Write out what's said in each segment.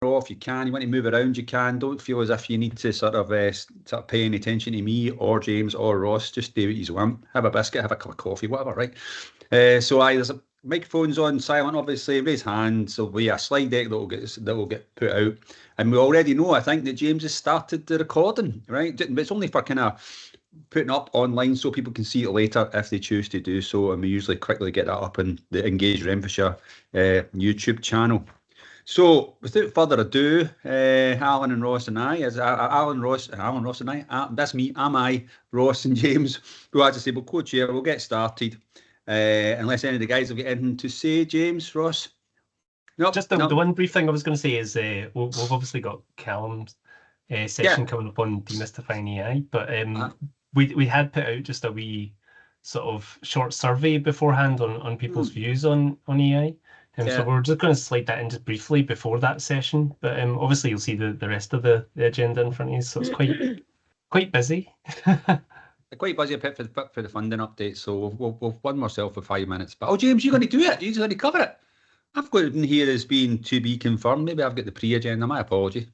off, you can. You want to move around, you can. Don't feel as if you need to sort of pay any attention to me or James or Ross. Just do what you want. Have a biscuit, have a cup of coffee, whatever, right? So there's microphones on silent, obviously. Raise hands. There'll be a slide deck that will get put out, and we already know, I think, that James has started the recording, right? But it's only for kind of putting up online so people can see it later if they choose to do so, and we usually quickly get that up in the Engage Renfrewshire YouTube channel. So, without further ado, Alan and Ross and I, Alan, Ross and I, that's me, Ross and James, who, as I say, we'll co-chair, we'll get started. Unless any of the guys have got anything to say, James, Ross? Nope, just the one brief thing I was going to say is we've obviously got Callum's session coming up on demystifying AI, but we had put out just a wee sort of short survey beforehand on people's views on AI. So we're just going to slide that in just briefly before that session, but obviously you'll see the rest of the agenda in front of you, so it's quite busy. Quite busy a bit for the funding update, so we'll run myself for 5 minutes. But James, you're going to do it. You're going to cover it. I've got it in here as being to be confirmed. Maybe I've got the pre-agenda. My apologies.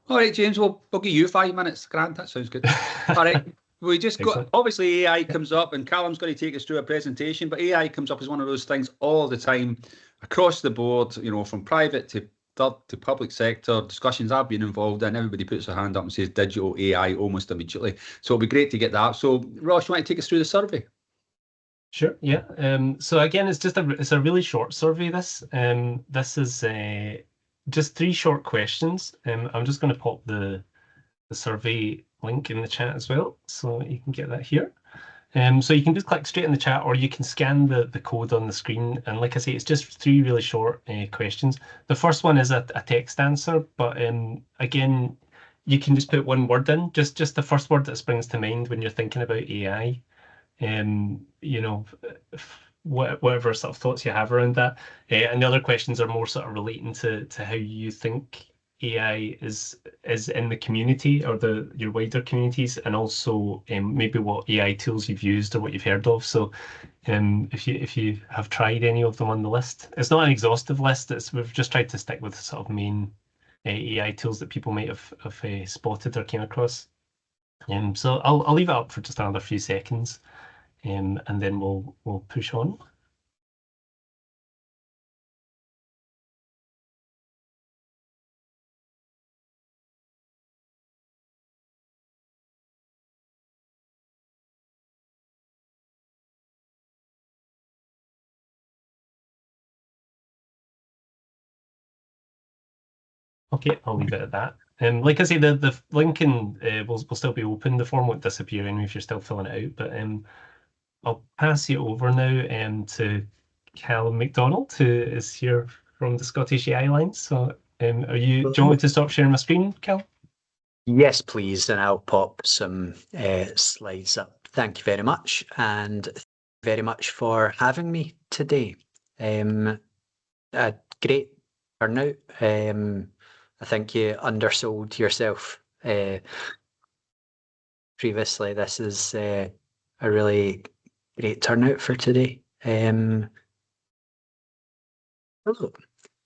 All right, James, we'll give you 5 minutes. Grant, that sounds good. All right. We just got, obviously AI comes up, and Callum's going to take us through a presentation, but AI comes up as one of those things all the time across the board, you know, from private to public sector discussions I've been involved in. Everybody puts their hand up and says digital AI almost immediately. So it'll be great to get that. So Ross, you want to take us through the survey? Sure, yeah. So again, it's a really short survey, this. This is just 3 short questions. I'm just going to pop the survey link in the chat as well, so you can get that here. So you can just click straight in the chat, or you can scan the code on the screen. And like I say, it's just 3 really short questions. The first one is a text answer, but again, you can just put one word in, just the first word that springs to mind when you're thinking about AI. You know, whatever sort of thoughts you have around that. And the other questions are more sort of relating to how you think AI is in the community or your wider communities, and also maybe what AI tools you've used or what you've heard of. So if you have tried any of them on the list, it's not an exhaustive list. We've just tried to stick with sort of main AI tools that people might have spotted or came across. So I'll leave it up for just another few seconds, and then we'll push on. Okay, I'll leave it at that. Like I say, the link will still be open. The form won't disappear anyway if you're still filling it out. But I'll pass you over now to Callum McDonald, who is here from the Scottish AI Alliance. So do you want me to stop sharing my screen, Cal? Yes, please, and I'll pop some slides up. Thank you very much, and thank you very much for having me today. A great turnout. I think you undersold yourself previously. This is a really great turnout for today.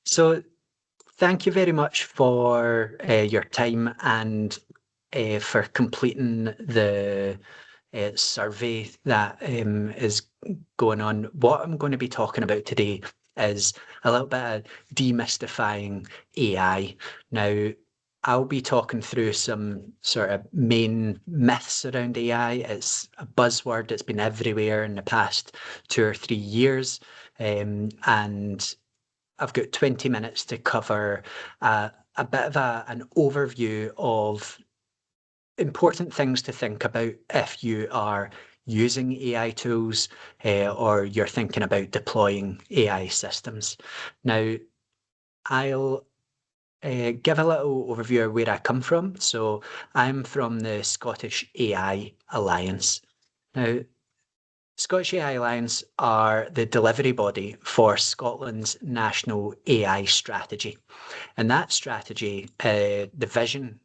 So thank you very much for your time and for completing the survey that is going on. What I'm going to be talking about today is a little bit of demystifying AI. Now, I'll be talking through some sort of main myths around AI. It's a buzzword that's been everywhere in the past 2 or 3 years, and I've got 20 minutes to cover a bit of an overview of important things to think about if you are using AI tools or you're thinking about deploying AI systems. Now, I'll give a little overview of where I come from. So I'm from the Scottish AI Alliance. Now, Scottish AI Alliance are the delivery body for Scotland's national AI strategy. And that strategy, the vision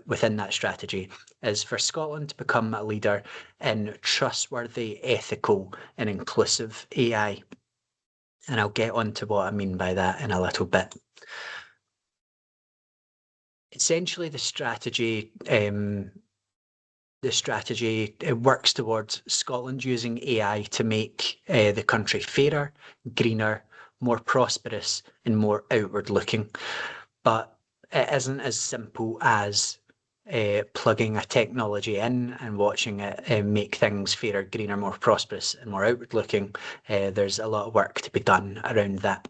within that strategy is for Scotland to become a leader in trustworthy, ethical and inclusive AI. And I'll get on to what I mean by that in a little bit. essentially the strategy works towards Scotland using AI to make the country fairer, greener, more prosperous and more outward looking. But it isn't as simple as plugging a technology in and watching it make things fairer, greener, more prosperous and more outward looking. There's a lot of work to be done around that.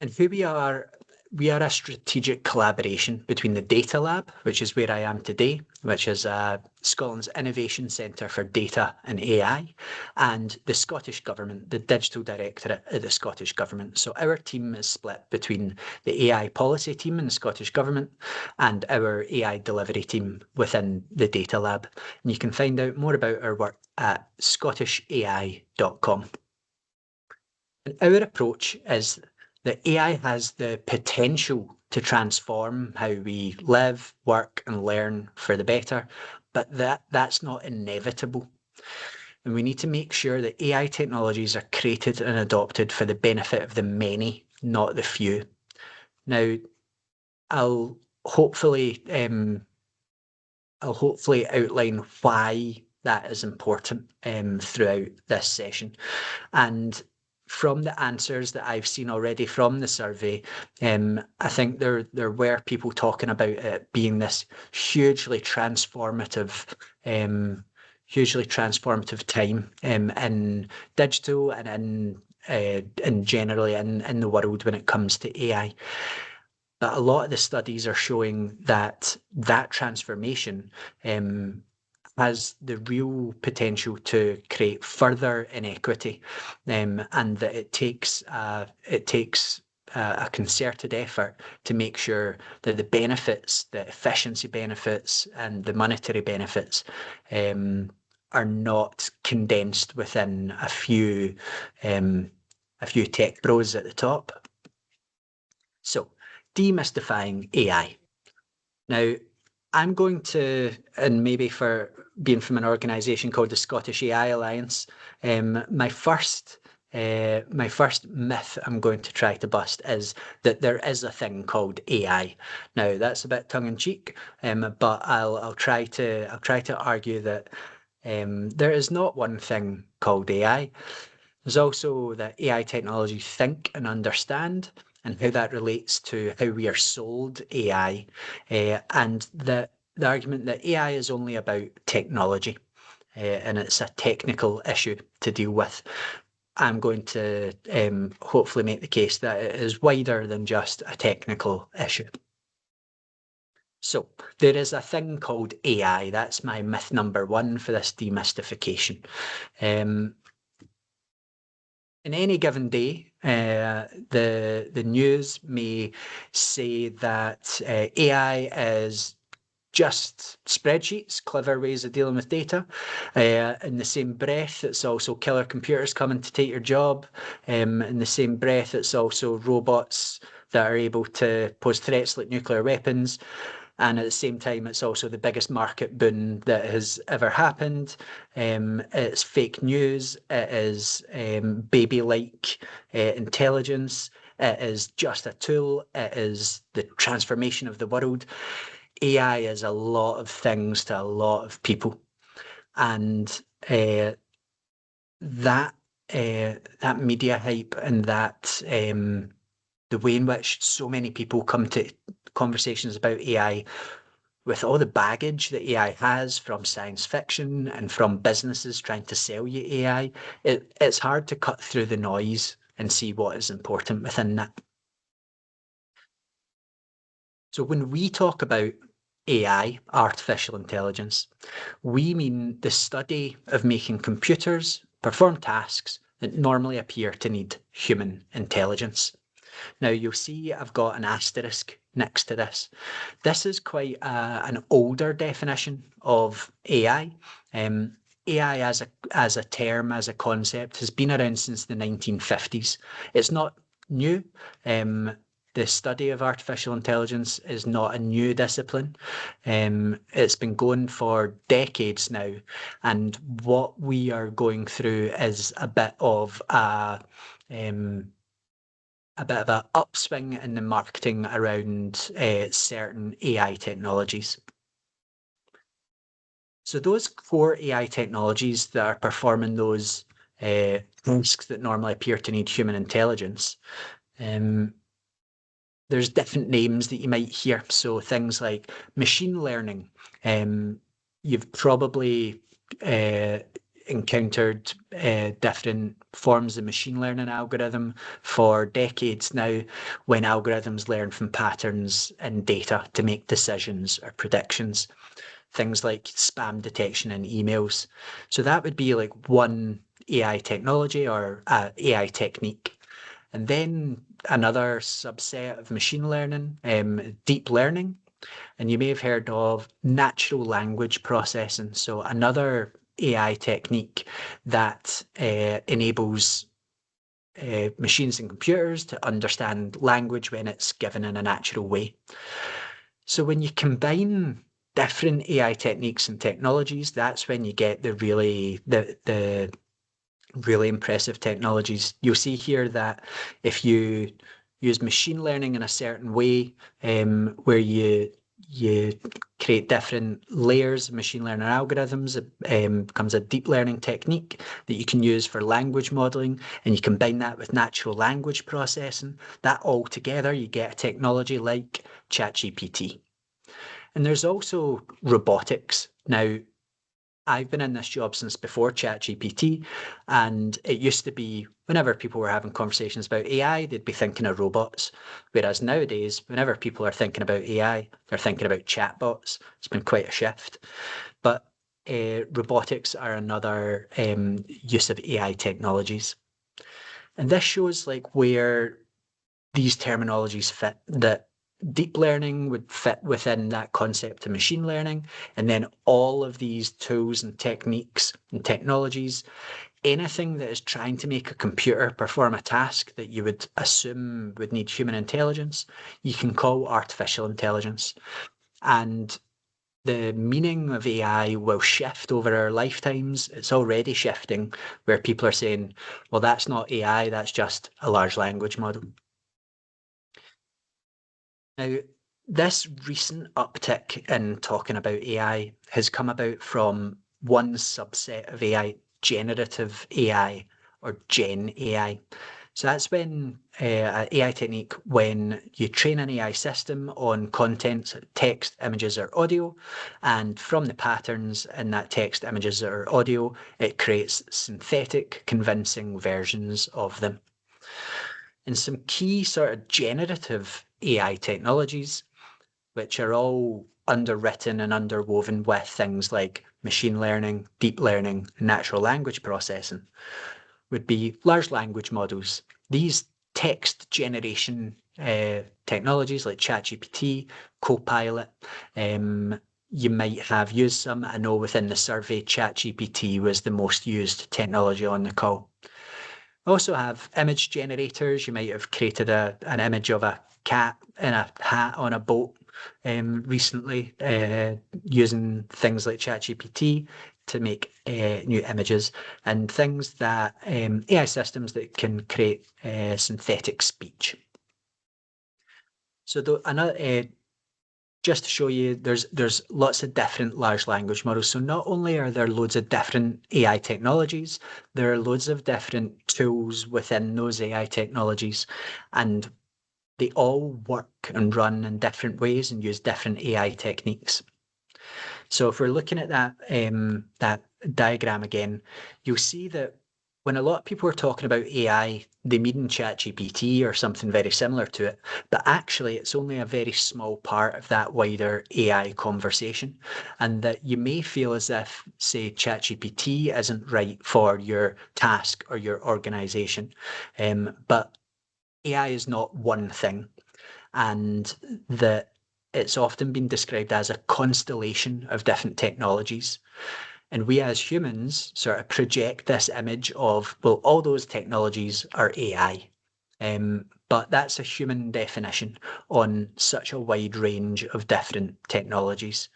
And who we are a strategic collaboration between the Data Lab, which is where I am today, which is Scotland's Innovation Centre for Data and AI, and the Scottish Government, the Digital Directorate of the Scottish Government. So our team is split between the AI policy team in the Scottish Government and our AI delivery team within the Data Lab. And you can find out more about our work at scottishay.com. And our approach is that AI has the potential to transform how we live, work and learn for the better, but that's not inevitable. And we need to make sure that AI technologies are created and adopted for the benefit of the many, not the few. Now, I'll hopefully outline why that is important throughout this session. And from the answers that I've seen already from the survey, I think there were people talking about it being this hugely transformative time in digital and generally in the world when it comes to AI. But a lot of the studies are showing that transformation has the real potential to create further inequity, and that it takes a concerted effort to make sure that the benefits, the efficiency benefits and the monetary benefits are not condensed within a few tech bros at the top. So, demystifying AI. Now, I'm going to, and maybe for being from an organisation called the Scottish AI Alliance, my first myth I'm going to try to bust is that there is a thing called AI. Now that's a bit tongue-in-cheek, but I'll try to argue that there is not one thing called AI. There's also that AI technology think and understand, and how that relates to how we are sold AI, and the argument that AI is only about technology, and it's a technical issue to deal with. I'm going to hopefully make the case that it is wider than just a technical issue. So there is a thing called AI. That's my myth number one for this demystification. In any given day, the news may say that AI is just spreadsheets, clever ways of dealing with data. In the same breath, it's also killer computers coming to take your job. In the same breath, it's also robots that are able to pose threats like nuclear weapons. And at the same time, it's also the biggest market boon that has ever happened. It's fake news. It is baby-like intelligence. It is just a tool. It is the transformation of the world. AI is a lot of things to a lot of people. And that media hype and that the way in which so many people come to conversations about AI with all the baggage that AI has from science fiction and from businesses trying to sell you AI, it's hard to cut through the noise and see what is important within that. So when we talk about AI, artificial intelligence, we mean the study of making computers perform tasks that normally appear to need human intelligence. Now you'll see I've got an asterisk next to this. This is quite an older definition of AI. AI as a term, as a concept, has been around since the 1950s. It's not new. The study of artificial intelligence is not a new discipline. It's been going for decades now. And what we are going through is a bit of a a bit of an upswing in the marketing around certain AI technologies. So those core AI technologies that are performing those tasks that normally appear to need human intelligence, there's different names that you might hear. So things like machine learning. You've probably encountered different forms of machine learning algorithm for decades now, when algorithms learn from patterns in data to make decisions or predictions. Things like spam detection in emails. So that would be like one AI technology or AI technique. And then another subset of machine learning, deep learning. And you may have heard of natural language processing. So another AI technique that enables machines and computers to understand language when it's given in a natural way. So when you combine different AI techniques and technologies, that's when you get the really impressive technologies. You'll see here that if you use machine learning in a certain way, where you create different layers of machine learning algorithms, it becomes a deep learning technique that you can use for language modeling, and you combine that with natural language processing. That all together, you get a technology like ChatGPT. And there's also robotics. Now, I've been in this job since before ChatGPT, and it used to be whenever people were having conversations about AI, they'd be thinking of robots. Whereas nowadays, whenever people are thinking about AI, they're thinking about chatbots. It's been quite a shift. But robotics are another use of AI technologies. And this shows like where these terminologies fit, that deep learning would fit within that concept of machine learning, and then all of these tools and techniques and technologies, anything that is trying to make a computer perform a task that you would assume would need human intelligence, you can call artificial intelligence. And the meaning of AI will shift over our lifetimes. It's already shifting, where people are saying, well, that's not AI, that's just a large language model. Now, this recent uptick in talking about AI has come about from one subset of AI, generative AI or Gen AI. So that's when an AI technique when you train an AI system on content, text, images, or audio, and from the patterns in that text, images, or audio, it creates synthetic, convincing versions of them. And some key sort of generative AI technologies, which are all underwritten and underwoven with things like machine learning, deep learning, and natural language processing, would be large language models. These text generation technologies like ChatGPT, Copilot, you might have used some. I know within the survey, ChatGPT was the most used technology on the call. Also have image generators. You might have created an image of a cat in a hat on a boat recently, using things like ChatGPT to make new images, and things that AI systems that can create synthetic speech. So just to show you, there's lots of different large language models. So not only are there loads of different AI technologies, there are loads of different tools within those AI technologies, and they all work and run in different ways and use different AI techniques. So if we're looking at that diagram again, you'll see that when a lot of people are talking about AI, they mean ChatGPT or something very similar to it, but actually it's only a very small part of that wider AI conversation, and that you may feel as if, say, ChatGPT isn't right for your task or your organization, but AI is not one thing, and that it's often been described as a constellation of different technologies. And we as humans sort of project this image of, well, all those technologies are AI. But that's a human definition on such a wide range of different technologies.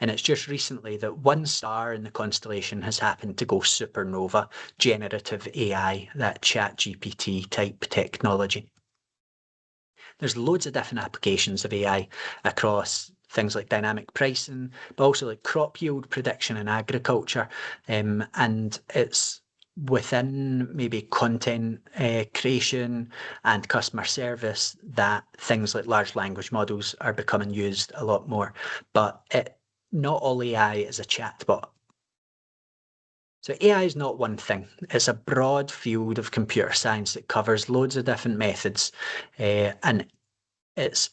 And it's just recently that one star in the constellation has happened to go supernova, generative AI, that ChatGPT type technology. There's loads of different applications of AI across things like dynamic pricing, but also like crop yield prediction in agriculture. And it's within maybe content creation and customer service that things like large language models are becoming used a lot more. But not all AI is a chatbot. So AI is not one thing. It's a broad field of computer science that covers loads of different methods, and it's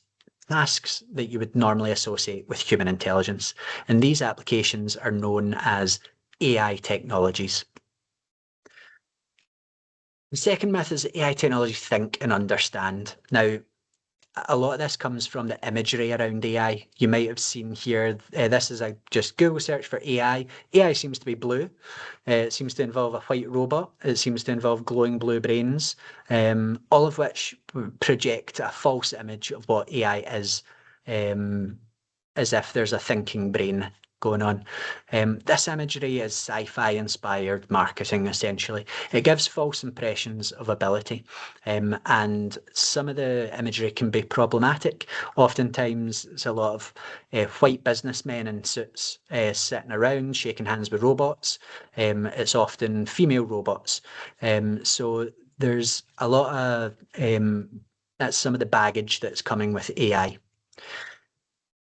tasks that you would normally associate with human intelligence. And these applications are known as AI technologies. The second myth is that AI technologies think and understand. Now, a lot of this comes from the imagery around AI. You might have seen here, this is a just Google search for AI. AI seems to be blue. It seems to involve a white robot. It seems to involve glowing blue brains, all of which project a false image of what AI is, as if there's a thinking brain going on. This imagery is sci-fi inspired marketing, essentially. It gives false impressions of ability, and some of the imagery can be problematic. Oftentimes, it's a lot of white businessmen in suits sitting around, shaking hands with robots. It's often female robots. So there's a lot of, that's some of the baggage that's coming with AI.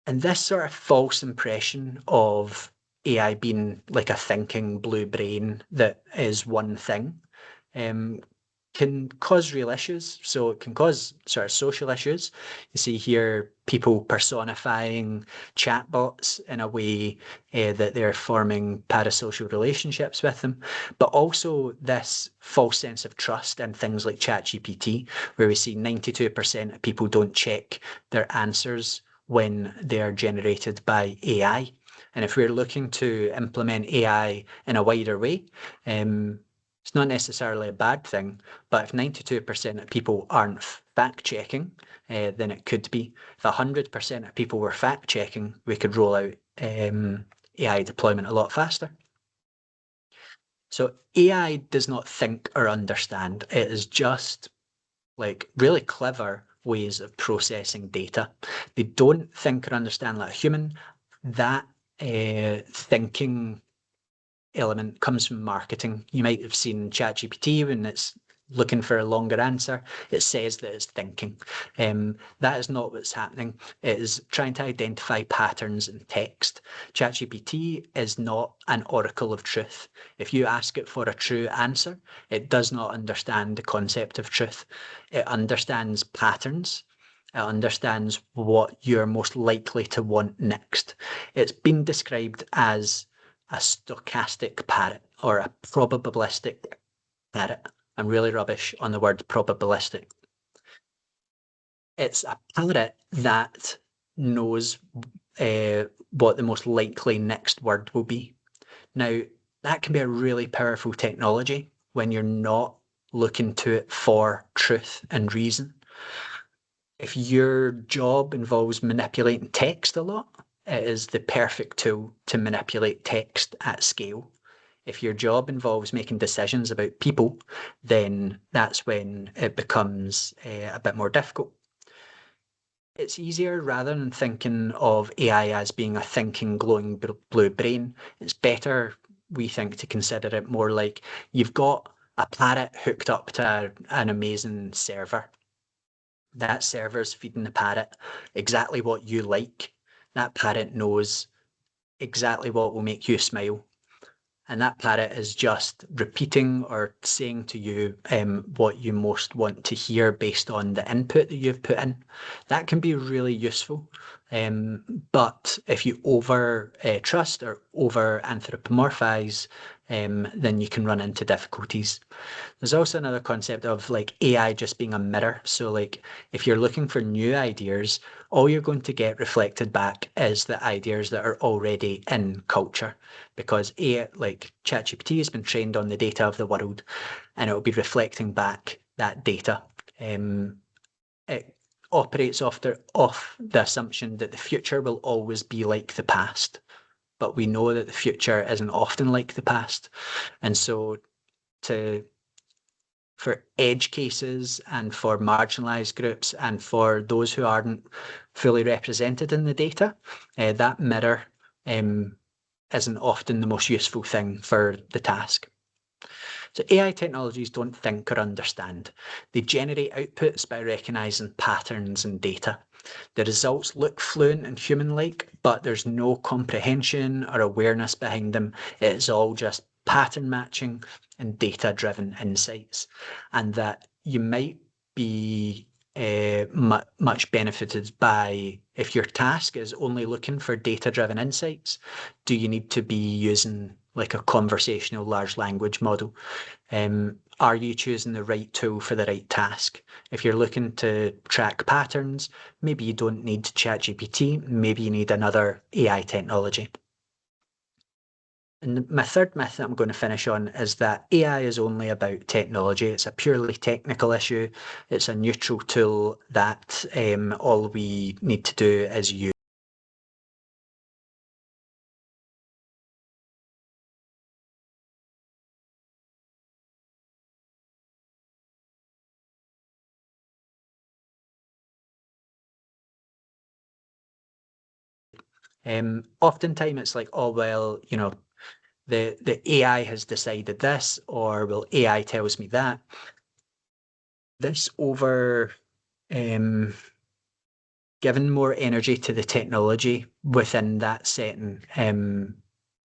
And this sort of false impression of AI being like a thinking blue brain that is one thing can cause real issues. So it can cause sort of social issues. You see here people personifying chatbots in a way that they're forming parasocial relationships with them, but also this false sense of trust in things like ChatGPT, where we see 92% of people don't check their answers when they're generated by AI. And if we're looking to implement AI in a wider way, it's not necessarily a bad thing, but if 92% of people aren't fact-checking, then it could be. If 100% of people were fact-checking, we could roll out AI deployment a lot faster. So AI does not think or understand. It is just like really clever ways of processing data. They don't think or understand like a human. That thinking element comes from marketing. You might have seen ChatGPT when it's looking for a longer answer, it says that it's thinking. That is not what's happening. It is trying to identify patterns in text. ChatGPT is not an oracle of truth. If you ask it for a true answer, it does not understand the concept of truth. It understands patterns. It understands what you're most likely to want next. It's been described as a stochastic parrot or a probabilistic parrot. I'm really rubbish on the word probabilistic. It's a parrot that knows what the most likely next word will be. Now, that can be a really powerful technology when you're not looking to it for truth and reason. If your job involves manipulating text a lot, it is the perfect tool to manipulate text at scale. If your job involves making decisions about people, then that's when it becomes a bit more difficult. It's easier, rather than thinking of AI as being a thinking, glowing blue brain, it's better, we think, to consider it more like you've got a parrot hooked up to an amazing server. That server's feeding the parrot exactly what you like. That parrot knows exactly what will make you smile. And that parrot is just repeating or saying to you what you most want to hear based on the input that you've put in. That can be really useful. But if you over trust or over anthropomorphize, then you can run into difficulties. There's also another concept of like AI just being a mirror. So like if you're looking for new ideas, all you're going to get reflected back is the ideas that are already in culture, because AI, like ChatGPT, has been trained on the data of the world, and it will be reflecting back that data. It operates off the assumption that the future will always be like the past, but we know that the future isn't often like the past. And so to for edge cases and for marginalized groups and for those who aren't fully represented in the data, that mirror isn't often the most useful thing for the task. So AI technologies don't think or understand. They generate outputs by recognizing patterns and data. The results look fluent and human-like, but there's no comprehension or awareness behind them. It's all just pattern matching and data-driven insights. And that you might be much benefited by, if your task is only looking for data-driven insights, do you need to be using like a conversational large language model? Are you choosing the right tool for the right task? If you're looking to track patterns, maybe you don't need ChatGPT, maybe you need another AI technology. And my third myth that I'm going to finish on is that AI is only about technology. It's a purely technical issue. It's a neutral tool that all we need to do is use. Oftentimes it's like, oh, well, you know, the AI has decided this, or well, AI tells me that. This over giving more energy to the technology within that setting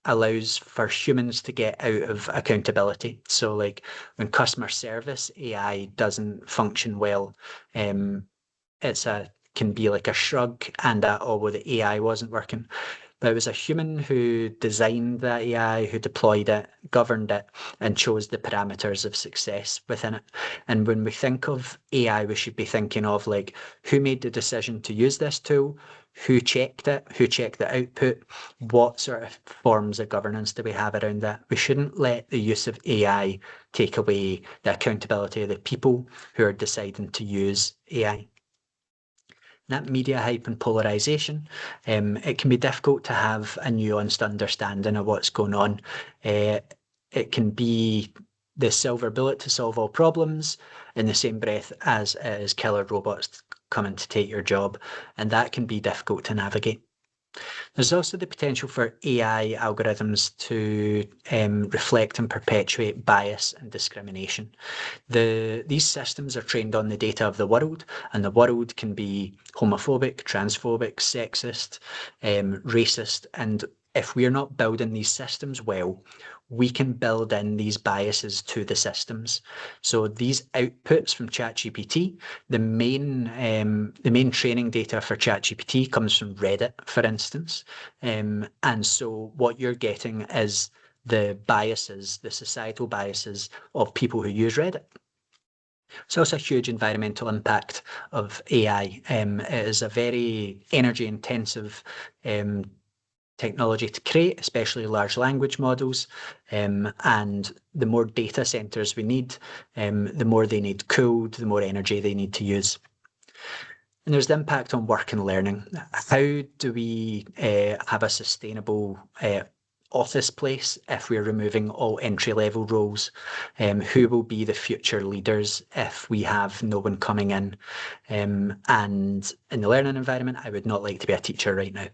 allows for humans to get out of accountability. So like when customer service AI doesn't function well, can be like a shrug and that, oh, well, the AI wasn't working. But it was a human who designed that AI, who deployed it, governed it, and chose the parameters of success within it. And when we think of AI, we should be thinking of like, who made the decision to use this tool? Who checked it? Who checked the output? What sort of forms of governance do we have around that? We shouldn't let the use of AI take away the accountability of the people who are deciding to use AI. That media hype and polarization, it can be difficult to have a nuanced understanding of what's going on. It can be the silver bullet to solve all problems in the same breath as it is killer robots coming to take your job, and that can be difficult to navigate. There's also the potential for AI algorithms to reflect and perpetuate bias and discrimination. These systems are trained on the data of the world, and the world can be homophobic, transphobic, sexist, racist, and if we're not building these systems well, we can build in these biases to the systems. So these outputs from ChatGPT, the main training data for ChatGPT comes from Reddit, for instance. And so what you're getting is the biases, the societal biases of people who use Reddit. So it's a huge environmental impact of AI. It is a very energy intensive technology to create, especially large language models. And the more data centers we need, the more they need cooled, the more energy they need to use. And there's the impact on work and learning. How do we have a sustainable office place if we're removing all entry-level roles? Who will be the future leaders if we have no one coming in? And in the learning environment, I would not like to be a teacher right now.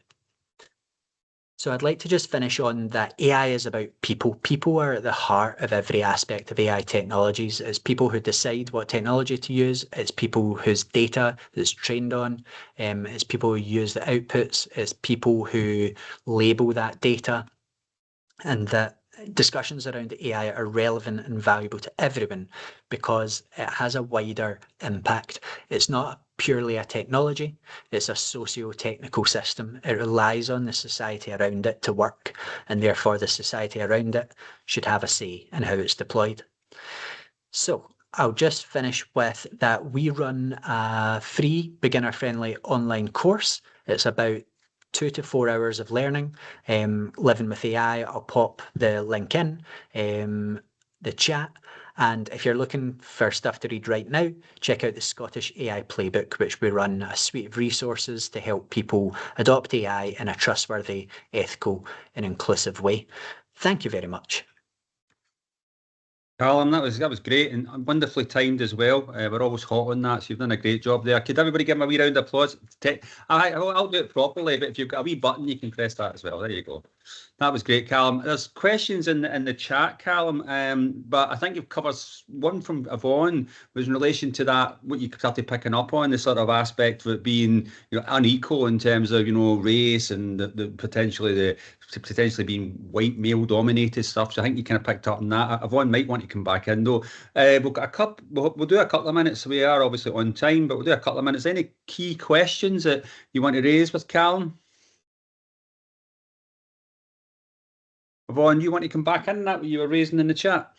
So I'd like to just finish on that AI is about people. People are at the heart of every aspect of AI technologies. It's people who decide what technology to use. It's people whose data is trained on. It's people who use the outputs. It's people who label that data. And that discussions around AI are relevant and valuable to everyone because it has a wider impact. It's not purely a technology, it's a socio-technical system. It relies on the society around it to work, and therefore the society around it should have a say in how it's deployed. So I'll just finish with that we run a free beginner-friendly online course. It's about 2 to 4 hours of learning, living with AI. I'll pop the link in the chat. And if you're looking for stuff to read right now, check out the Scottish AI Playbook, which we run a suite of resources to help people adopt AI in a trustworthy, ethical, and inclusive way. Thank you very much. Callum, that was great and wonderfully timed as well. We're always hot on that, so you've done a great job there. Could everybody give him a wee round of applause? I'll do it properly, but if you've got a wee button, you can press that as well. There you go. That was great, Callum. There's questions in the chat, Callum, but I think you've covered one from Yvonne was in relation to that, what you started picking up on, the sort of aspect of it being unequal in terms of race and the potentially being white male dominated stuff. So I think you kind of picked up on that. Yvonne might want to come back in though. We've got a couple. We'll do a couple of minutes. So we are obviously on time, but we'll do a couple of minutes. Any key questions that you want to raise with Callum? Yvonne, you want to come back in that what you were raising in the chat?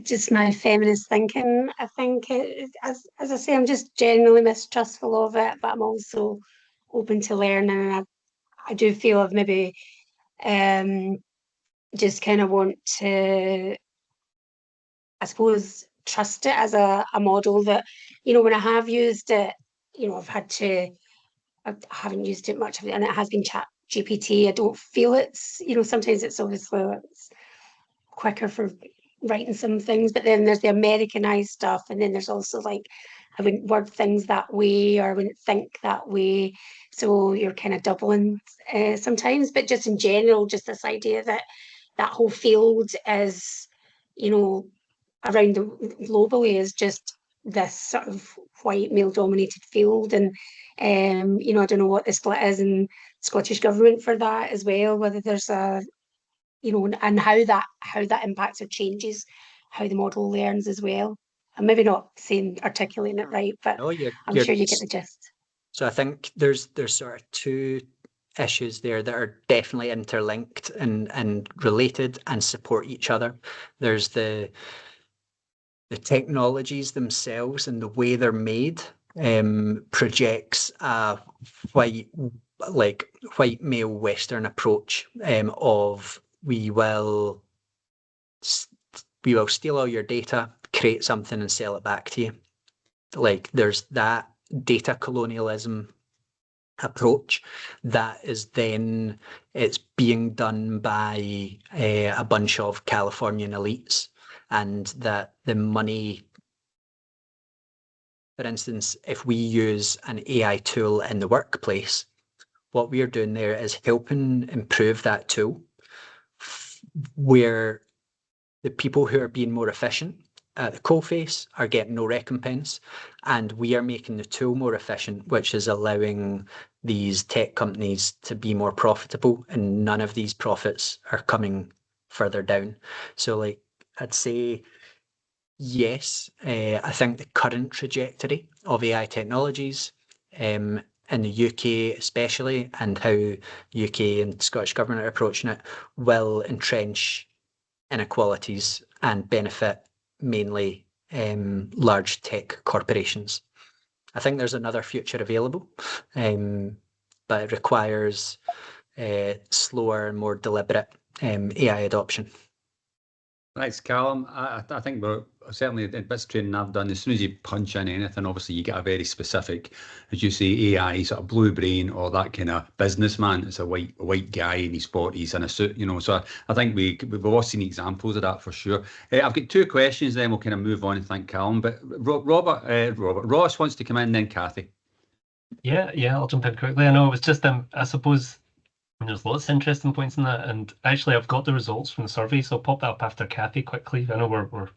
Just my feminist thinking. I think, as I say, I'm just generally mistrustful of it, but I'm also open to learning. And I do feel I've maybe just kind of want to, I suppose, trust it as a model that, when I have used it, I haven't used it much, and it has been Chat GPT. I don't feel it's, sometimes it's obviously quicker for writing some things, but then there's the Americanized stuff, and then there's also like I wouldn't word things that way, or I wouldn't think that way, so you're kind of doubling sometimes. But just in general, just this idea that whole field is, around globally is just this sort of white male dominated field, and I don't know what the split is in Scottish government for that as well, whether there's a and how that impacts or changes how the model learns as well. I'm maybe not articulating it right, but I'm sure you get the gist. So I think there's sort of two issues there that are definitely interlinked and related and support each other. There's the technologies themselves and the way they're made projects a white male Western approach of we will steal all your data, create something and sell it back to you. Like there's that data colonialism approach that is then it's being done by a bunch of Californian elites, and that the money, for instance, if we use an AI tool in the workplace, what we're doing there is helping improve that tool, where the people who are being more efficient at the coalface are getting no recompense, and we are making the tool more efficient, which is allowing these tech companies to be more profitable, and none of these profits are coming further down. So like I'd say yes, I think the current trajectory of AI technologies in the UK especially, and how UK and Scottish government are approaching it, will entrench inequalities and benefit mainly large tech corporations. I think there's another future available, but it requires slower and more deliberate AI adoption. Thanks, Callum. I think we're certainly in bits of training I've done. As soon as you punch in anything, obviously you get a very specific, as you say, AI sort of blue brain or that kind of businessman. It's a white guy in his 40s in a suit, So I think we've all seen examples of that for sure. I've got two questions, then we'll kind of move on and thank Callum. But Ross wants to come in, then Kathy. Yeah, I'll jump in quickly. I know it was just I suppose. There's lots of interesting points in that, and actually I've got the results from the survey, so I'll pop that up after Kathy quickly. I know we're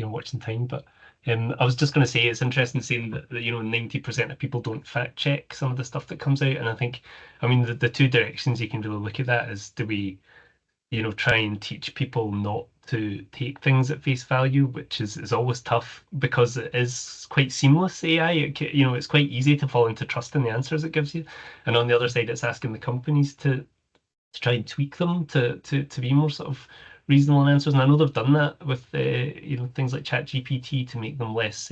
watching time, but I was just going to say it's interesting seeing that 90% of people don't fact check some of the stuff that comes out, and I think the two directions you can really look at that is, do we try and teach people not to take things at face value, which is always tough because it is quite seamless AI. It's quite easy to fall into trust in the answers it gives you. And on the other side, it's asking the companies to try and tweak them to be more sort of reasonable answers. And I know they've done that with things like ChatGPT to make them less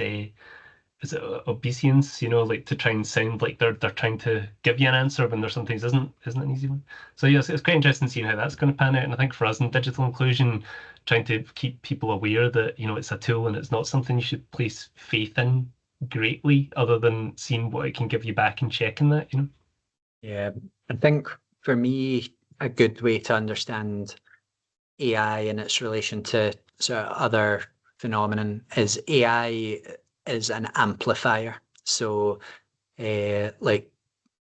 is it obeisance, like to try and sound like they're trying to give you an answer when there sometimes isn't an easy one. So yes, it's quite interesting seeing how that's going to pan out. And I think for us in digital inclusion, trying to keep people aware that it's a tool and it's not something you should place faith in greatly, other than seeing what it can give you back and checking that. Yeah, I think for me a good way to understand AI and its relation to sort of other phenomenon is AI is an amplifier. So like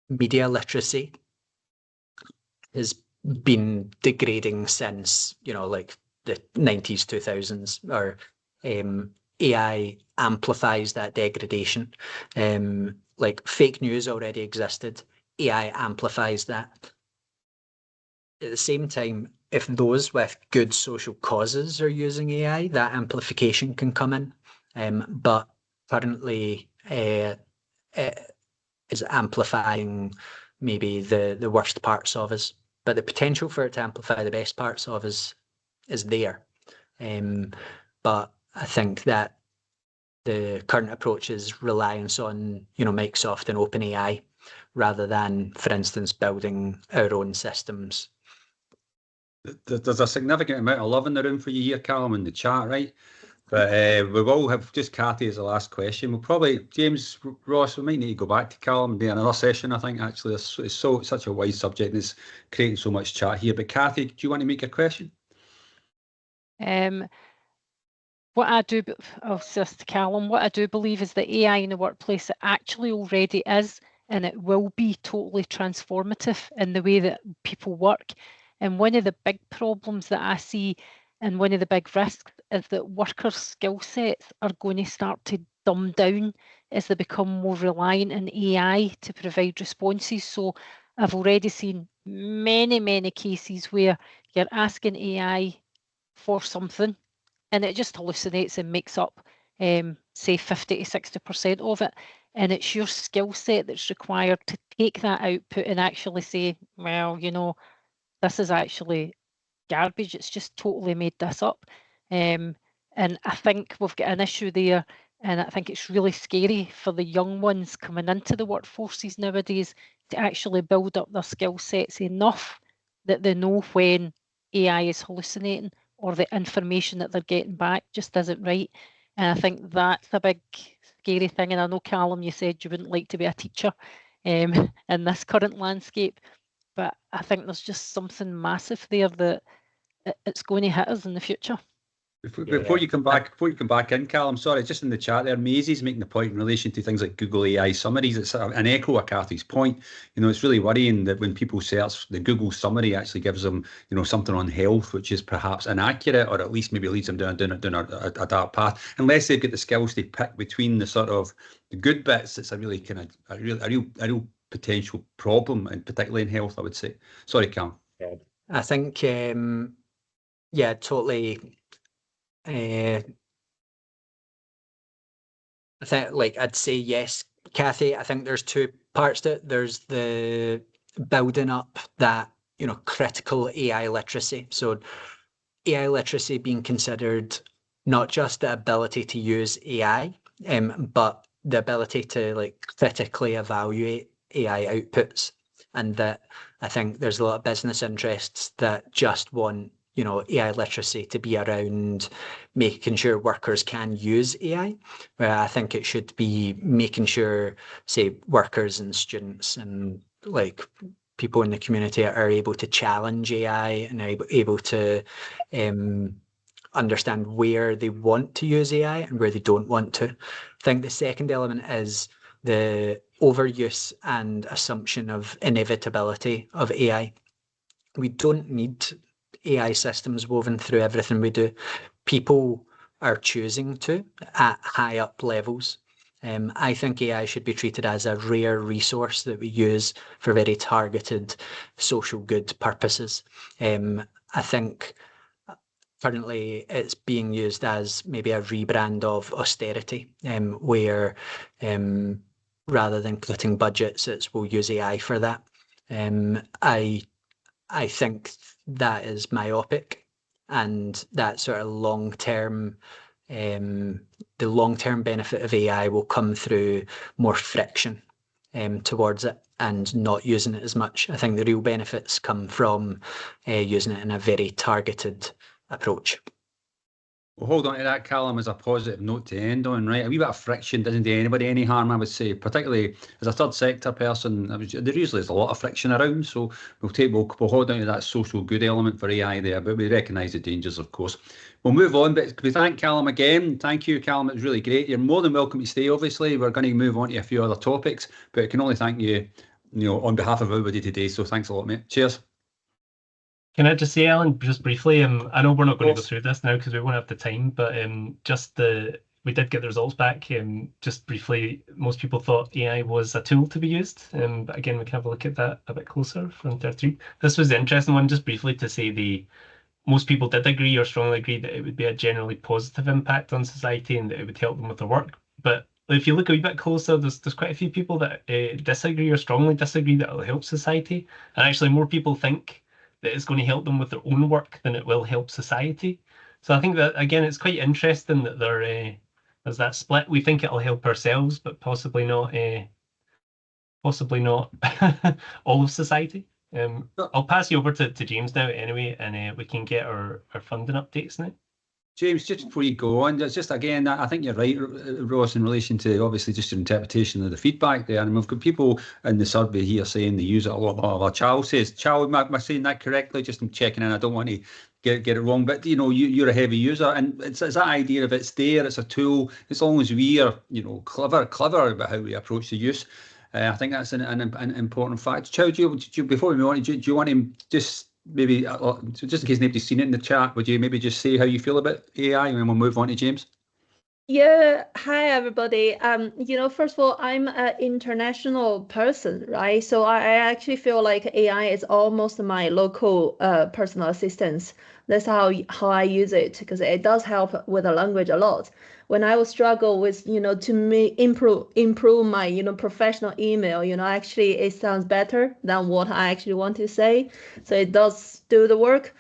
media literacy has been degrading since, you know, like the 90s, 2000s, or AI amplifies that degradation. Like fake news already existed, AI amplifies that. At the same time, if those with good social causes are using AI, that amplification can come in. But currently, it is amplifying maybe the worst parts of us. But the potential for it to amplify the best parts of us is there. But I think that the current approach is reliance on, you know, Microsoft and OpenAI rather than, for instance, building our own systems. There's a significant amount of love in the room for you here, Callum, in the chat, right? But we will have just Cathy as the last question. We'll probably, James, Ross, we might need to go back to Callum and do another session, I think, actually. It's such a wide subject and it's creating so much chat here. But Cathy, do you want to make a question? What I do, just Callum, what I do believe is that AI in the workplace actually already is, and it will be totally transformative in the way that people work. And one of the big problems that I see and one of the big risks is that workers' skill sets are going to start to dumb down as they become more reliant on AI to provide responses. So I've already seen many cases where you're asking AI for something and it just hallucinates and makes up, say, 50 to 60% of it. And it's your skill set that's required to take that output and actually say, well, you know, this is actually garbage. It's just totally made this up. And I think we've got an issue there. And I think it's really scary for the young ones coming into the workforces nowadays to actually build up their skill sets enough that they know when AI is hallucinating or the information that they're getting back just isn't right. And I think that's a big scary thing. And I know, Callum, you said you wouldn't like to be a teacher in this current landscape, but I think there's just something massive there that it's going to hit us in the future. Before you come back in, Callum, sorry, just in the chat there, Maisie's making the point in relation to things like Google AI summaries. It's an echo of Cathy's point. You know, it's really worrying that when people search, the Google summary actually gives them, you know, something on health, which is perhaps inaccurate, or at least maybe leads them down a dark path. Unless they've got the skills to pick between the sort of the good bits, it's a really kind of a real potential problem, and particularly in health, I would say. Sorry, Callum. I think, yeah, totally. I think, like, I'd say yes, Cathy. I think there's two parts to it. There's the building up that, you know, critical AI literacy. So AI literacy being considered not just the ability to use AI, but the ability to, like, critically evaluate AI outputs. And that I think there's a lot of business interests that just want, you know, AI literacy to be around making sure workers can use AI, where I think it should be making sure, say, workers and students and, like, people in the community are able to challenge AI and are able to understand where they want to use AI and where they don't want to. I think the second element is the overuse and assumption of inevitability of AI. We don't need AI systems woven through everything we do. People are choosing to at high up levels. I think AI should be treated as a rare resource that we use for very targeted social good purposes. I think currently it's being used as maybe a rebrand of austerity, where rather than cutting budgets, it's we'll use AI for that. I think that is myopic, and that sort of long-term, the long-term benefit of AI will come through more friction towards it and not using it as much. I think the real benefits come from using it in a very targeted approach. Well, hold on to that, Callum, as a positive note to end on, right? A wee bit of friction doesn't do anybody any harm, I would say, particularly as a third sector person. There usually is a lot of friction around, so we'll hold on to that social good element for AI there, but we recognise the dangers, of course. We'll move on, but we thank Callum again. Thank you, Callum. It was really great. You're more than welcome to stay, obviously. We're going to move on to a few other topics, but I can only thank you, on behalf of everybody today. So thanks a lot, mate. Cheers. Can I just say, Alan, just briefly, I know we're not going to go through this now because we won't have the time, but we did get the results back. Just briefly, most people thought AI was a tool to be used, but again, we can have a look at that a bit closer from 33. This was the interesting one, just briefly to say most people did agree or strongly agree that it would be a generally positive impact on society and that it would help them with their work. But if you look a wee bit closer, there's quite a few people that disagree or strongly disagree that it'll help society. And actually more people think that it's going to help them with their own work than it will help society. So I think that, again, it's quite interesting that there's that split. We think it'll help ourselves, but possibly not all of society. I'll pass you over to James now anyway, and we can get our funding updates now. James, just before you go on, just again, I think you're right, Ross, in relation to obviously just your interpretation of the feedback there. And we've got people in the survey here saying they use it a lot more. Charles says, Charles, am I saying that correctly? Just I'm checking in. I don't want to get it wrong, but you're a heavy user, and it's that idea of it's there, it's a tool. As long as we are, clever about how we approach the use. I think that's an important fact. Chow, before we move on, do you want to just maybe, just in case nobody's seen it in the chat, would you maybe just say how you feel about AI, and then we'll move on to James? Yeah, hi everybody. First of all, I'm an international person, right? So I actually feel like AI is almost my local personal assistant. That's how I use it, because it does help with the language a lot. When I was struggle with, to improve my, professional email, actually it sounds better than what I actually want to say. So it does do the work.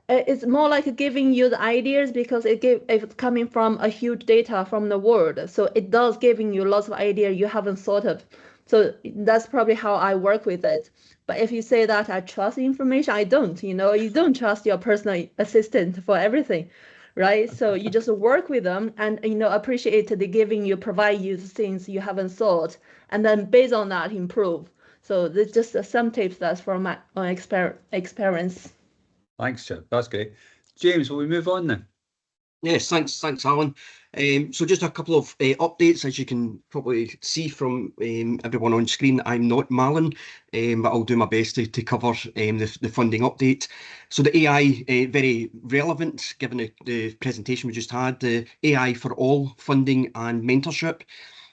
It's more like giving you the ideas, because it's coming from a huge data from the world. So it does giving you lots of ideas you haven't thought of. So that's probably how I work with it. But if you say that I trust information, I don't. You don't trust your personal assistant for everything, right? So you just work with them and appreciate the provide you the things you haven't thought, and then based on that improve. So there's just some tips that's from my own experience. Thanks, Chad. That's great. James, will we move on then? Yes, thanks, Alan. So just a couple of updates. As you can probably see from everyone on screen, I'm not Malin, but I'll do my best to cover the funding update. So the AI, very relevant given the presentation we just had, the AI for All funding and mentorship.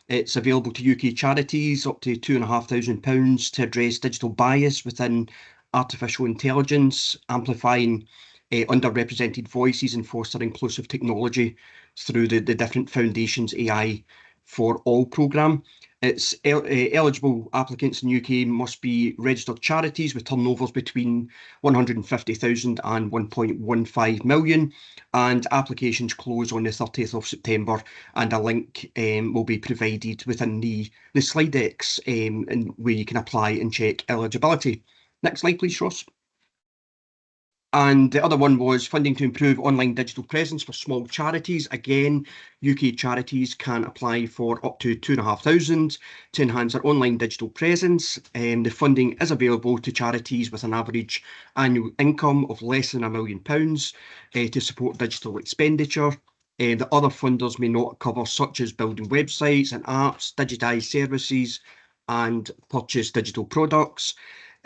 It's available to UK charities up to £2,500 to address digital bias within artificial intelligence, amplifying underrepresented voices and foster inclusive technology through the different foundations AI for All programme. It's eligible applicants in UK must be registered charities with turnovers between 150,000 and 1.15 million, and applications close on the 30th of September, and a link will be provided within the slide decks and where you can apply and check eligibility. Next slide, please, Ross. And the other one was funding to improve online digital presence for small charities. Again, UK charities can apply for up to £2,500 to enhance their online digital presence. The funding is available to charities with an average annual income of less than £1 million to support digital expenditure. The other funders may not cover such as building websites and apps, digitise services, and purchase digital products.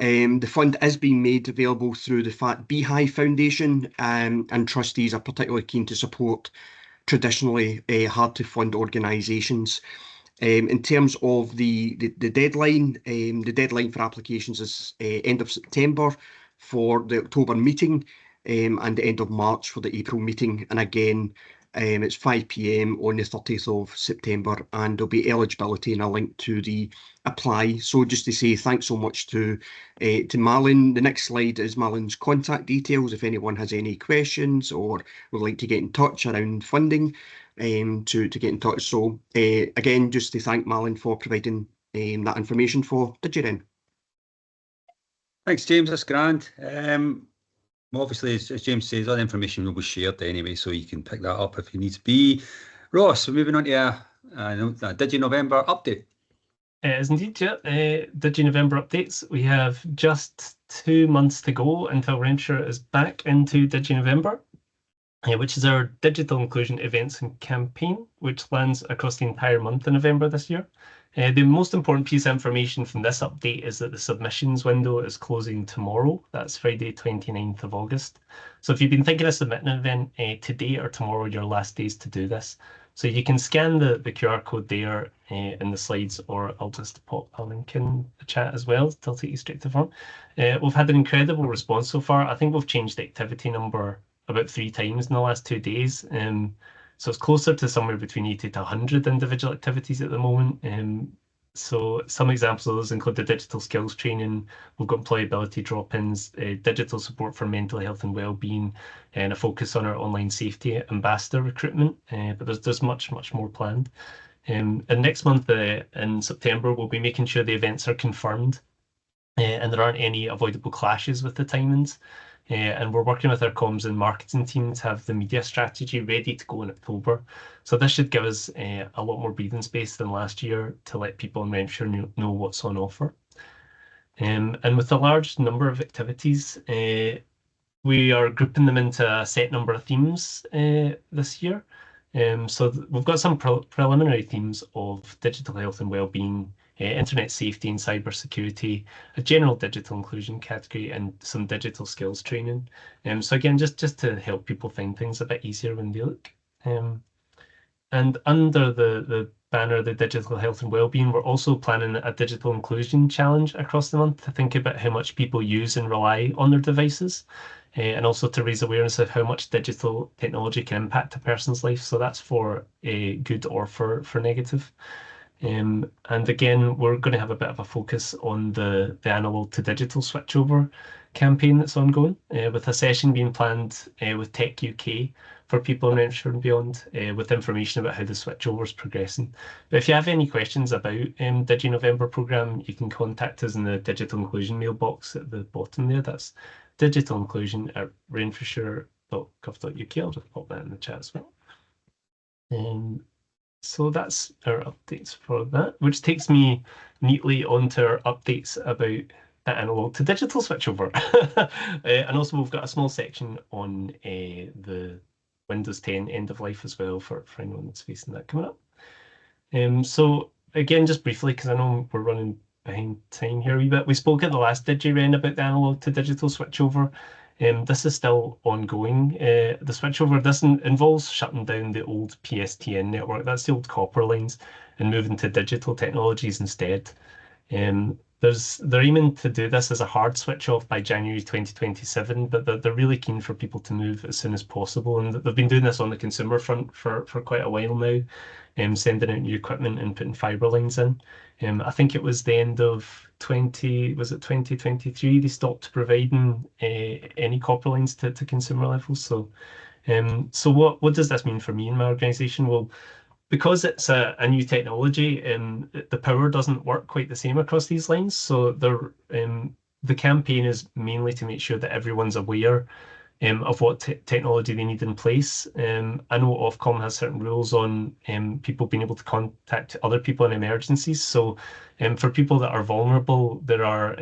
The fund is being made available through the Fat Beehive Foundation, and trustees are particularly keen to support traditionally hard to fund organisations. In terms of the deadline for applications is end of September for the October meeting, and the end of March for the April meeting. And again, it's 5 PM on the 30th of September, and there'll be eligibility and a link to the apply. So just to say thanks so much to Malin. The next slide is Malin's contact details if anyone has any questions or would like to get in touch around funding, to get in touch. So again, just to thank Malin for providing that information for DigiRen. Thanks, James. That's grand. Well, obviously, as James says, all the information will be shared anyway, so you can pick that up if you need to be. Ross, we're moving on to a DigiKnowVember update. It is indeed, yeah. DigiKnowVember updates. We have just 2 months to go until Renfrewshire is back into DigiKnowVember, which is our digital inclusion events and campaign, which lands across the entire month of November this year. The most important piece of information from this update is that the submissions window is closing tomorrow. That's Friday, 29th of August. So if you've been thinking of submitting an event, today or tomorrow are your last days to do this. So you can scan the QR code there in the slides, or I'll just pop a link in the chat as well. It'll take you straight to the front. We've had an incredible response so far. I think we've changed the activity number about 3 times in the last 2 days. So it's closer to somewhere between 80 to 100 individual activities at the moment. So some examples of those include the digital skills training. We've got employability drop-ins, digital support for mental health and well-being, and a focus on our online safety ambassador recruitment. But there's much more planned. And next month in September, we'll be making sure the events are confirmed and there aren't any avoidable clashes with the timings. And we're working with our comms and marketing team to have the media strategy ready to go in October. So this should give us a lot more breathing space than last year to let people in Renfrewshire know what's on offer. And with a large number of activities, we are grouping them into a set number of themes this year. So we've got some preliminary themes of digital health and well-being, internet safety and cybersecurity, a general digital inclusion category, and some digital skills training. So again, just to help people find things a bit easier when they look. And under the banner, the digital health and well-being, we're also planning a digital inclusion challenge across the month to think about how much people use and rely on their devices, and also to raise awareness of how much digital technology can impact a person's life. So that's for a good or for negative. And again, we're going to have a bit of a focus on the analog to digital switchover campaign that's ongoing, with a session being planned with Tech UK for people in Renfrewshire and beyond, with information about how the switchover is progressing. But if you have any questions about DigiKnowVember programme, you can contact us in the digital inclusion mailbox at the bottom there. That's digitalinclusion@renfrewshire.gov.uk. I'll just pop that in the chat as well. So that's our updates for that, which takes me neatly onto our updates about the analog to digital switchover. And also we've got a small section on the Windows 10 end of life as well for anyone that's facing that coming up. So again, just briefly, because I know we're running behind time here a wee bit, we spoke at the last DigiRen about the analog to digital switchover. This is still ongoing. The switchover involves shutting down the old PSTN network, that's the old copper lines, and moving to digital technologies instead. They're aiming to do this as a hard switch off by January 2027, but they're really keen for people to move as soon as possible. And they've been doing this on the consumer front for quite a while now, sending out new equipment and putting fibre lines in. I think it was the end of 2023, they stopped providing any copper lines to consumer levels. So what does this mean for me and my organisation? Well, because it's a new technology, the power doesn't work quite the same across these lines. So the campaign is mainly to make sure that everyone's aware of what technology they need in place. I know Ofcom has certain rules on people being able to contact other people in emergencies. So for people that are vulnerable, there are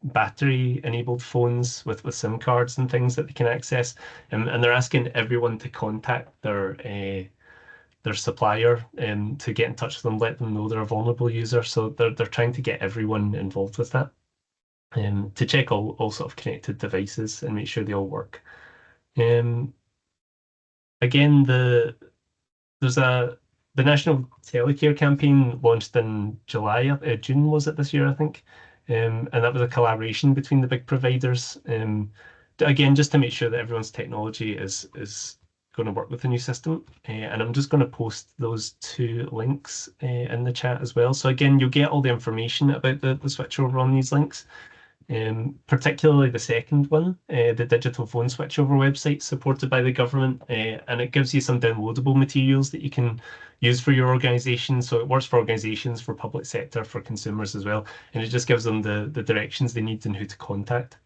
battery-enabled phones with SIM cards and things that they can access. And they're asking everyone to contact their supplier to get in touch with them, let them know they're a vulnerable user. So they're trying to get everyone involved with that, to check all sort of connected devices and make sure they all work. Again, the National Telecare campaign launched in June was it this year, I think, and that was a collaboration between the big providers. Again, just to make sure that everyone's technology is going to work with the new system, and I'm just going to post those 2 links in the chat as well. So again, you'll get all the information about the switchover on these links, particularly the second one, the digital phone switchover website supported by the government, and it gives you some downloadable materials that you can use for your organisation. So it works for organisations, for public sector, for consumers as well, and it just gives them the directions they need and who to contact.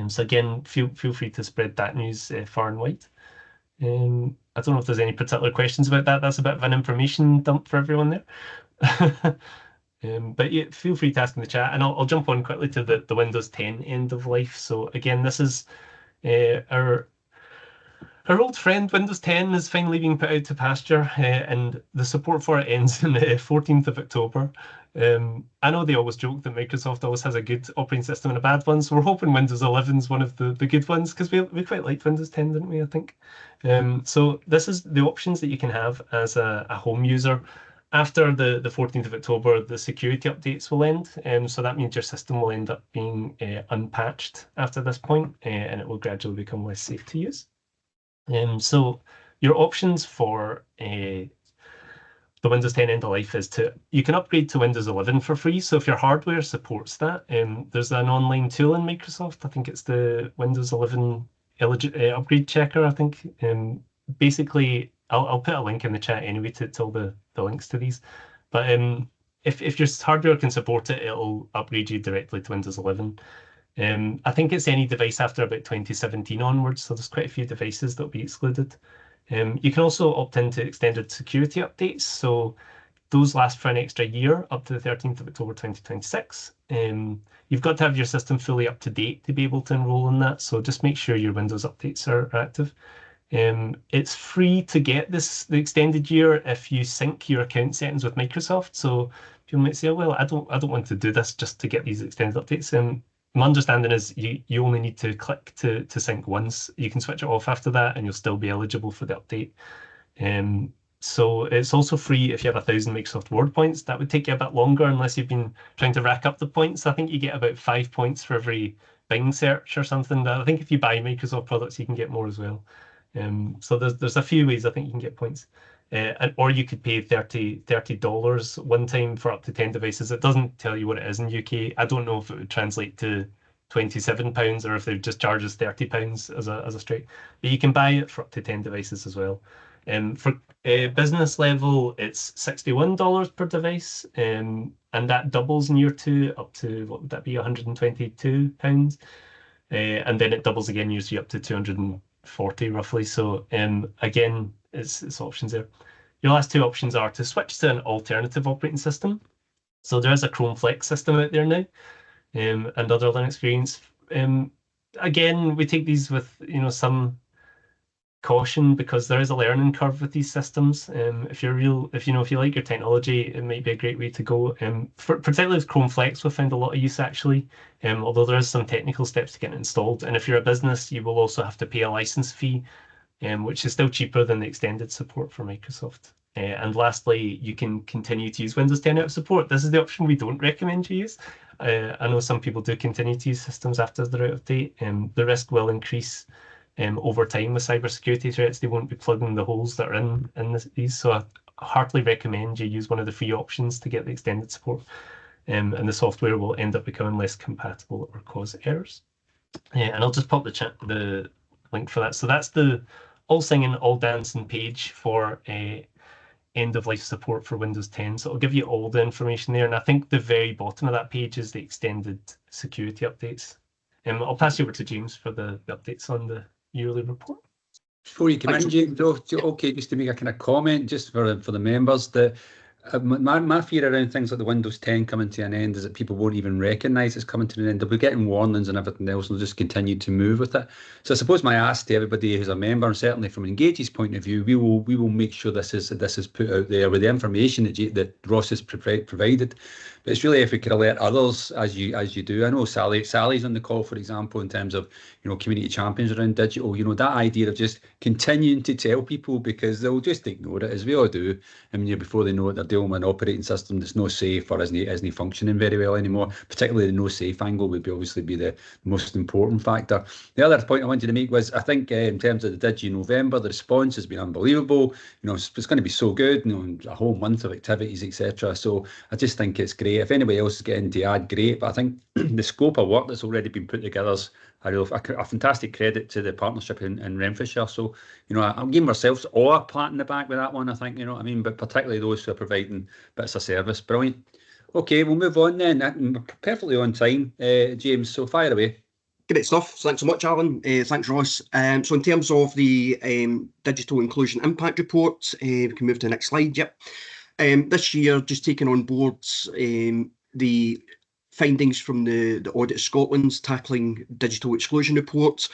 So again, feel free to spread that news far and wide. I don't know if there's any particular questions about that. That's a bit of an information dump for everyone there. But yeah, feel free to ask in the chat, and I'll jump on quickly to the Windows 10 end of life. So again, this is our old friend Windows 10 is finally being put out to pasture, and the support for it ends on the 14th of October. I know they always joke that Microsoft always has a good operating system and a bad one, so we're hoping Windows 11 is one of the good ones, because we quite liked Windows 10, didn't we, I think? So this is the options that you can have as a home user. After the 14th of October, the security updates will end, so that means your system will end up being unpatched after this point, and it will gradually become less safe to use. So your options for the Windows 10 end of life is you can upgrade to Windows 11 for free. So if your hardware supports that, there's an online tool in Microsoft. I think it's the Windows 11 upgrade checker, I think. Basically, I'll put a link in the chat anyway to all the links to these. But if your hardware can support it, it'll upgrade you directly to Windows 11. I think it's any device after about 2017 onwards, so there's quite a few devices that'll be excluded. You can also opt into extended security updates, so those last for an extra year up to the 13th of October 2026. You've got to have your system fully up to date to be able to enroll in that, so just make sure your Windows updates are active. It's free to get the extended year if you sync your account settings with Microsoft. So people might say, oh, well, I don't want to do this just to get these extended updates. My understanding is you only need to click to sync once. You can switch it off after that, and you'll still be eligible for the update. So it's also free if you have 1,000 Microsoft Word points. That would take you a bit longer unless you've been trying to rack up the points. I think you get about 5 points for every Bing search or something. I think if you buy Microsoft products, you can get more as well. So there's a few ways I think you can get points. Or you could pay $30 one time for up to 10 devices. It doesn't tell you what it is in UK. I don't know if it would translate to £27 or if they'd just charge us £30 as a straight. But you can buy it for up to 10 devices as well. For business level, it's $61 per device, and that doubles in year 2 up to, what would that be, £122, and then it doubles again year 3 up to 240 roughly. So again, it's options there. Your last two options are to switch to an alternative operating system. So there is a Chrome Flex system out there now, and other Linux variants. Again, we take these with some caution, because there is a learning curve with these systems. If you like your technology, it might be a great way to go. Particularly with Chrome Flex, we've found a lot of use actually, although there is some technical steps to get it installed. And if you're a business, you will also have to pay a license fee, which is still cheaper than the extended support for Microsoft. And lastly, you can continue to use Windows 10 out of support. This is the option we don't recommend you use. I know some people do continue to use systems after they're out of date. The risk will increase over time with cybersecurity threats. They won't be plugging the holes that are in these. So I heartily recommend you use one of the free options to get the extended support. And the software will end up becoming less compatible or cause errors. And I'll just pop the link for that. So that's the all singing, all dancing page for end of life support for Windows 10. So it'll give you all the information there. And I think the very bottom of that page is the extended security updates. I'll pass you over to James for the updates on the yearly report. Before you come in, James, okay, just to make a kind of comment, just for the members, that my fear around things like the Windows 10 coming to an end is that people won't even recognise it's coming to an end. They'll be getting warnings and everything else, and they'll just continue to move with it. So I suppose my ask to everybody who's a member, and certainly from Engage's point of view, we will make sure this is put out there with the information that Ross has provided. But it's really if we could alert others as you do. I know Sally's on the call, for example, in terms of community champions around digital. That idea of just continuing to tell people, because they'll just ignore it, as we all do. I mean, before they know it, they're dealing with an operating system that's no safe or isn't functioning very well anymore. Particularly the no safe angle would obviously be the most important factor. The other point I wanted to make was, I think in terms of the DigiKnowVember, the response has been unbelievable. It's going to be so good. A whole month of activities, etc. So I just think it's great. If anybody else is getting to add, great. But I think the scope of work that's already been put together is a fantastic credit to the partnership in Renfrewshire. So, I'm giving ourselves all a pat in the back with that one, I think, you know what I mean? But particularly those who are providing bits of service. Brilliant. Okay, we'll move on then. We're perfectly on time, James, so fire away. Great stuff. Thanks so much, Alan. Thanks, Ross. So in terms of the Digital Inclusion Impact Report, we can move to the next slide. Yep. This year, just taking on board the findings from the Audit Scotland's Tackling Digital Exclusion Report.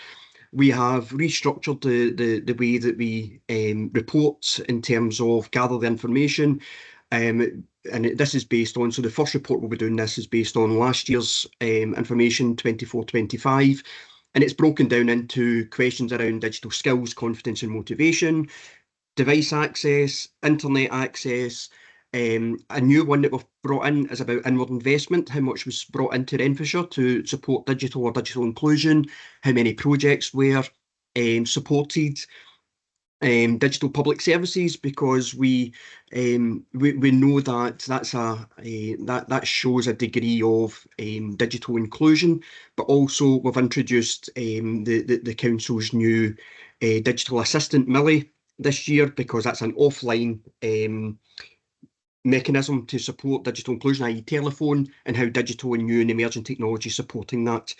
We have restructured the way that we report in terms of gather the information. And this is based on, so the first report we'll be doing this is based on last year's information, 24-25, and it's broken down into questions around digital skills, confidence and motivation, device access, internet access. A new one that we've brought in is about inward investment, how much was brought into Renfrewshire to support digital or digital inclusion, how many projects were supported. Digital public services, because we know that that shows a degree of digital inclusion, but also we've introduced the council's new digital assistant Millie this year, because that's an offline mechanism to support digital inclusion, i.e. telephone, and how digital and new and emerging technology is supporting that.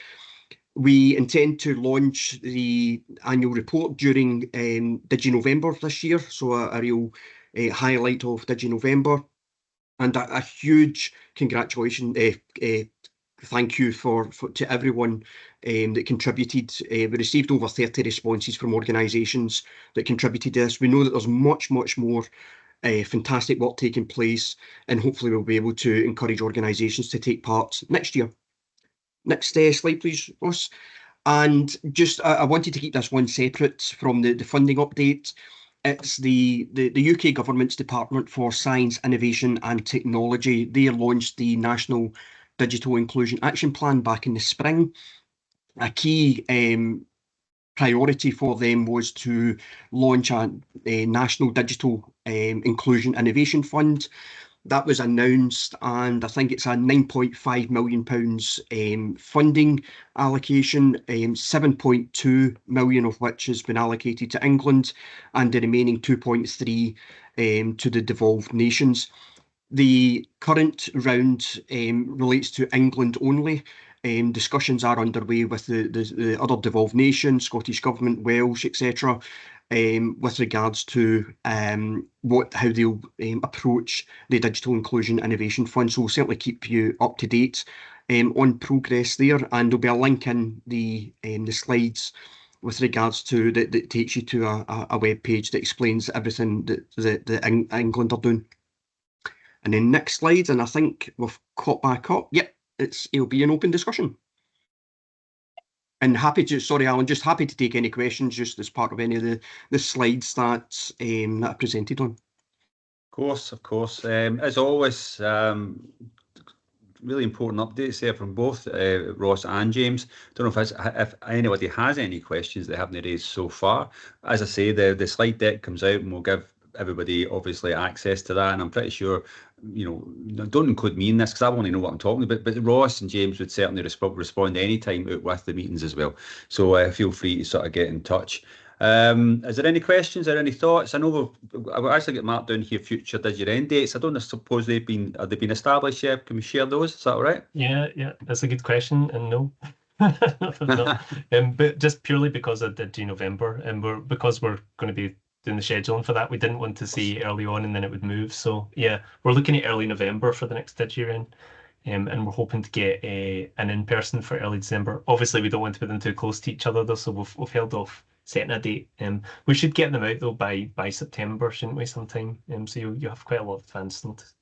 We intend to launch the annual report during DigiKnowVember this year, so a real highlight of DigiKnowVember, and a huge congratulations, thank you to everyone that contributed. We received over 30 responses from organisations that contributed to this. We know that there's much more fantastic work taking place, and hopefully we'll be able to encourage organisations to take part next year. Next slide, please, Ross. And just, I wanted to keep this one separate from the funding update. It's the UK Government's Department for Science, Innovation and Technology. They launched the National Digital Inclusion Action Plan back in the spring. A key priority for them was to launch a National Digital Inclusion Innovation Fund. That was announced, and I think it's a £9.5 million funding allocation, 7.2 million of which has been allocated to England, and the remaining 2.3 to the devolved nations. The current round relates to England only. Discussions are underway with the other devolved nations, Scottish Government, Welsh, etc., with regards to how they'll approach the Digital Inclusion Innovation Fund. So we'll certainly keep you up to date on progress there, and there'll be a link in the slides with regards to that takes you to a web page that explains everything that England are doing. And then next slide, and I think we've caught back up. Yep, it'll be an open discussion. And happy to, sorry, Alan, just happy to take any questions just as part of any of the slides that I presented on. Of course. As always, really important updates there from both Ross and James. Don't know if anybody has any questions they haven't raised so far. As I say, the slide deck comes out and we'll give everybody obviously access to that, and I'm pretty sure, don't include me in this because I only know what I'm talking about, but Ross and James would certainly respond any time out with the meetings as well, so feel free to sort of get in touch. Is there any questions or any thoughts? I know I've actually got marked down here future DigiRen dates. I don't suppose they've been established yet. Can we share those? Is that all right? Yeah, that's a good question, and no. No. But just purely because of DigiKnowVember, and because we're going to be doing the scheduling for that, we didn't want to see early on and then it would move. So yeah, we're looking at early November for the next DigiRen, and we're hoping to get an in-person for early December. Obviously, we don't want to put them too close to each other though, so we've held off setting a date. We should get them out though by September, shouldn't we? Sometime. So you have quite a lot of advance notice.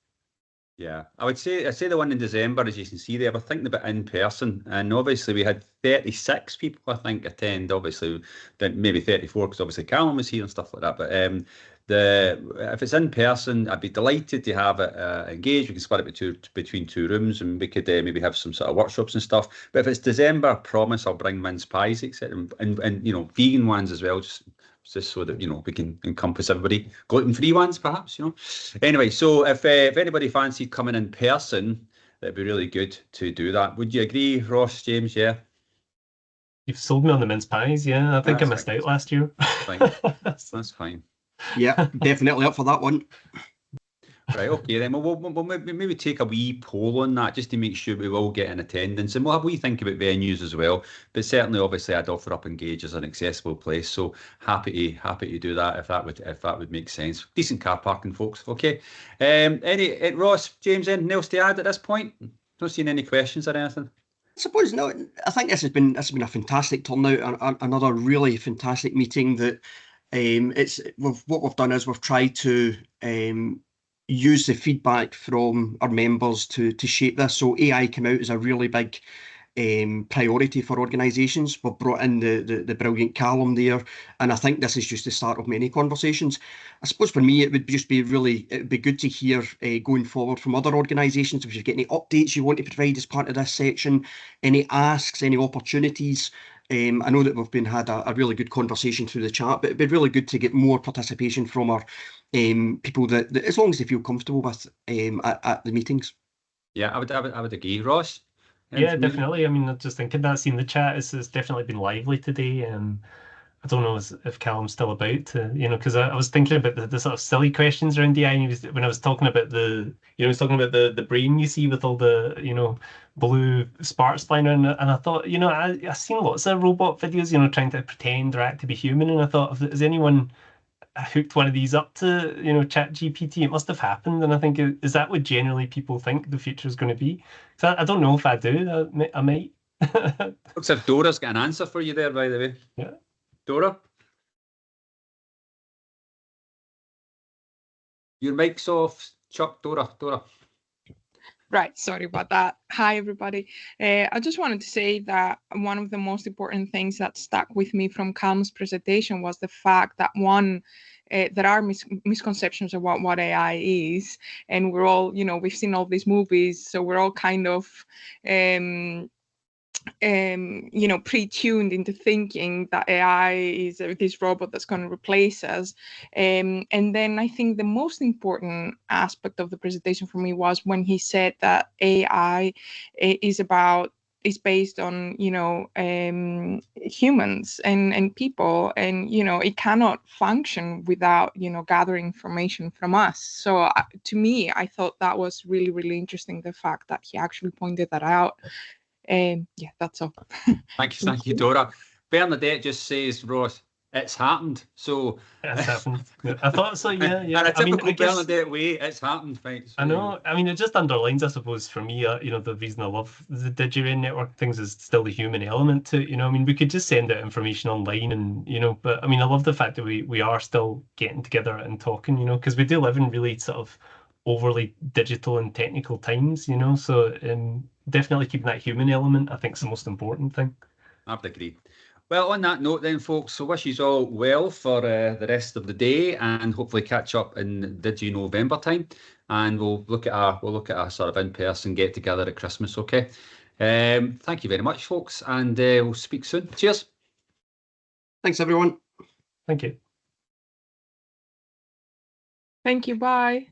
Yeah, I'd say the one in December, as you can see there, we're thinking about in person, and obviously we had 36 people, I think, attend. Obviously, maybe 34 because obviously Callum was here and stuff like that. But if it's in person, I'd be delighted to have it engaged. We can split it between two rooms, and we could maybe have some sort of workshops and stuff. But if it's December, I promise I'll bring mince pies, etc., and vegan ones as well, just so that we can encompass everybody. Gluten-free ones, perhaps. Anyway, so if anybody fancied coming in person, that'd be really good to do that. Would you agree, Ross, James? Yeah. You've sold me on the mince pies. Yeah, I think I missed out last year. Fine. That's fine. Yeah, definitely up for that one. Right, okay then. We'll maybe take a wee poll on that just to make sure we will get in attendance, and we'll have a wee think about venues as well. But certainly, obviously, I'd offer up Engage as an accessible place. So happy to do that if that would make sense. Decent car parking, folks. Okay. Ross, James, anything else to add at this point? Don't see any questions or anything. I suppose no. I think this has been a fantastic turnout, another really fantastic meeting. That what we've done is we've tried to use the feedback from our members to shape this. So AI came out as a really big priority for organisations. We've brought in the brilliant Callum there, and I think this is just the start of many conversations. I suppose for me it would just be good to hear going forward from other organisations if you've got any updates you want to provide as part of this section, any asks, any opportunities. I know that we've had a really good conversation through the chat, but it'd be really good to get more participation from our people that as long as they feel comfortable with at the meetings. Yeah, I would agree, Ross. Yeah, definitely. I mean, I'm just thinking that, seeing the chat has definitely been lively today. I don't know if Callum's still about to, because I was thinking about the sort of silly questions around AI. And when I was talking about the brain you see with all the, blue sparks flying around. And I thought, I've seen lots of robot videos, trying to pretend or act to be human. And I thought, has anyone hooked one of these up to, Chat GPT? It must have happened. And I think, is that what generally people think the future is going to be? So I don't know if I do. I might. Looks like Dora's got an answer for you there, by the way. Yeah. Dora? Your mic's off, Chuck. Dora. Right, sorry about that. Hi, everybody. I just wanted to say that one of the most important things that stuck with me from Callum's presentation was the fact that, one, there are misconceptions about what AI is, and we're all, we've seen all these movies, so we're all kind of pre-tuned into thinking that AI is this robot that's going to replace us. And then I think the most important aspect of the presentation for me was when he said that AI is based on, humans and people, and, it cannot function without, gathering information from us. So to me, I thought that was really, really interesting, the fact that he actually pointed that out. Yeah, that's all. Thank you, Dora. Bernadette just says, Ross, it's happened. So it's happened. I thought so. Yeah. In a typical Bernadette way, it's happened. Right. So, I know. I mean, it just underlines, I suppose, for me, the reason I love the DigiRen network things is still the human element to it. I mean, we could just send out information online, and but I mean, I love the fact that we are still getting together and talking. Because we do live in really sort of overly digital and technical times. So definitely keeping that human element, I think, is the most important thing. I would agree. Well, on that note then, folks, so wish you all well for the rest of the day, and hopefully catch up in DigiKnowVember time, and we'll look at a sort of in-person get together at Christmas. Okay. Thank you very much, folks, and we'll speak soon. Cheers. Thanks, everyone. Thank you. Thank you. Bye.